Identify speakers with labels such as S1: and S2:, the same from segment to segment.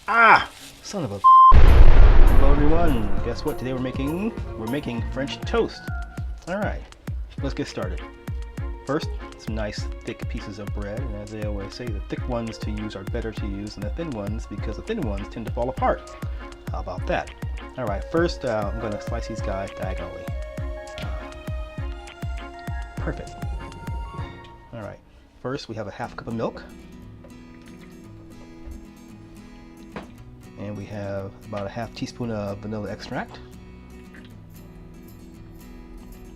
S1: Ah! Son of a... Hello everyone. Guess what? Today we're making French toast. Alright, let's get started. First, some nice thick pieces of bread, and as they always say, the thick ones to use are better to use than the thin ones because the thin ones tend to fall apart. How about that? Alright, first I'm going to slice these guys diagonally. Perfect. Alright, first we have a half cup of milk. And we have about a half teaspoon of vanilla extract.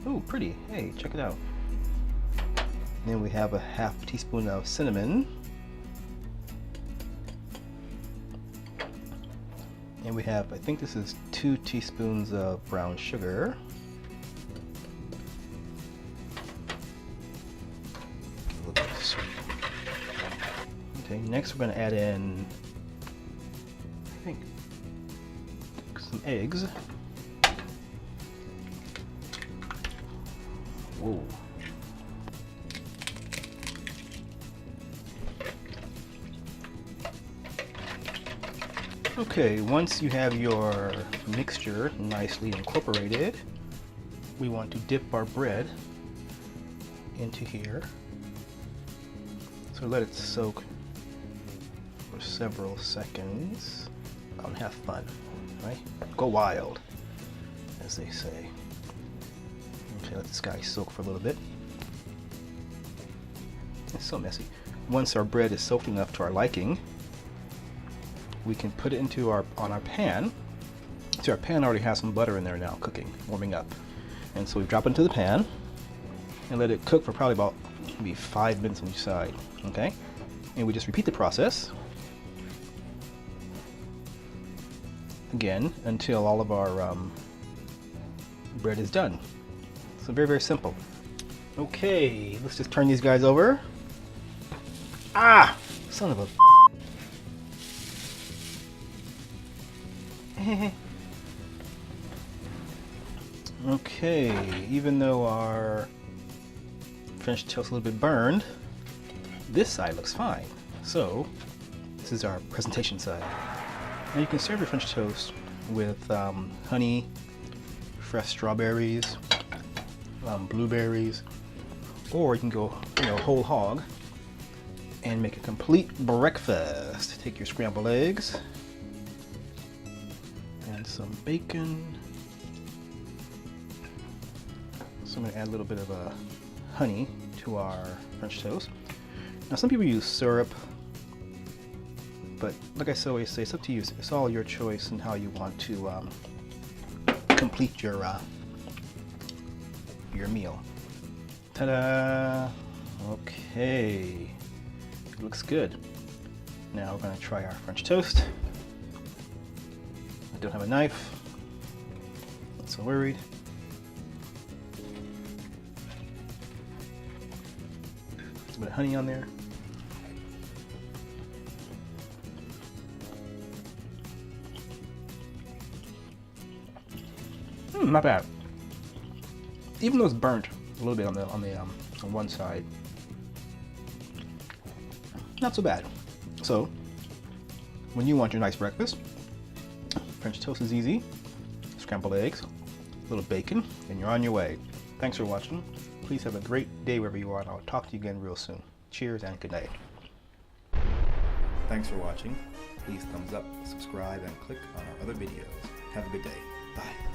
S1: Ooh, pretty. Hey, check it out. Then we have a half teaspoon of cinnamon. And we have, I think this is 2 teaspoons of brown sugar. A little bit of sweet. Okay, next we're going to add in, I think, some eggs. Whoa. Okay, once you have your mixture nicely incorporated, we want to dip our bread into here. So let it soak for several seconds. Have fun, right? Go wild, as they say. Okay, let this guy soak for a little bit. It's so messy. Once our bread is soaked enough to our liking, we can put it into our pan. See, our pan already has some butter in there now, cooking, warming up. And so we drop it into the pan and let it cook for probably about maybe 5 minutes on each side. Okay, and we just repeat the process again until all of our bread is done. So very, very simple. Okay, let's just turn these guys over. Ah! Son of a... Okay, even though our French toast is a little bit burned, this side looks fine. So, this is our presentation side. Now you can serve your French toast with honey, fresh strawberries, blueberries, or you can go, whole hog and make a complete breakfast. Take your scrambled eggs and some bacon. So I'm going to add a little bit of honey to our French toast. Now some people use syrup, but like I always say, it's up to you. It's all your choice and how you want to complete your meal. Ta-da! Okay, it looks good. Now we're going to try our French toast. I don't have a knife. Not so worried. A bit of honey on there. Not bad. Even though it's burnt a little bit on one side, not so bad. So, when you want your nice breakfast, French toast is easy. Scrambled eggs, a little bacon, and you're on your way. Thanks for watching. Please have a great day wherever you are, and I'll talk to you again real soon. Cheers and good night. Thanks for watching. Please thumbs up, subscribe, and click on our other videos. Have a good day. Bye.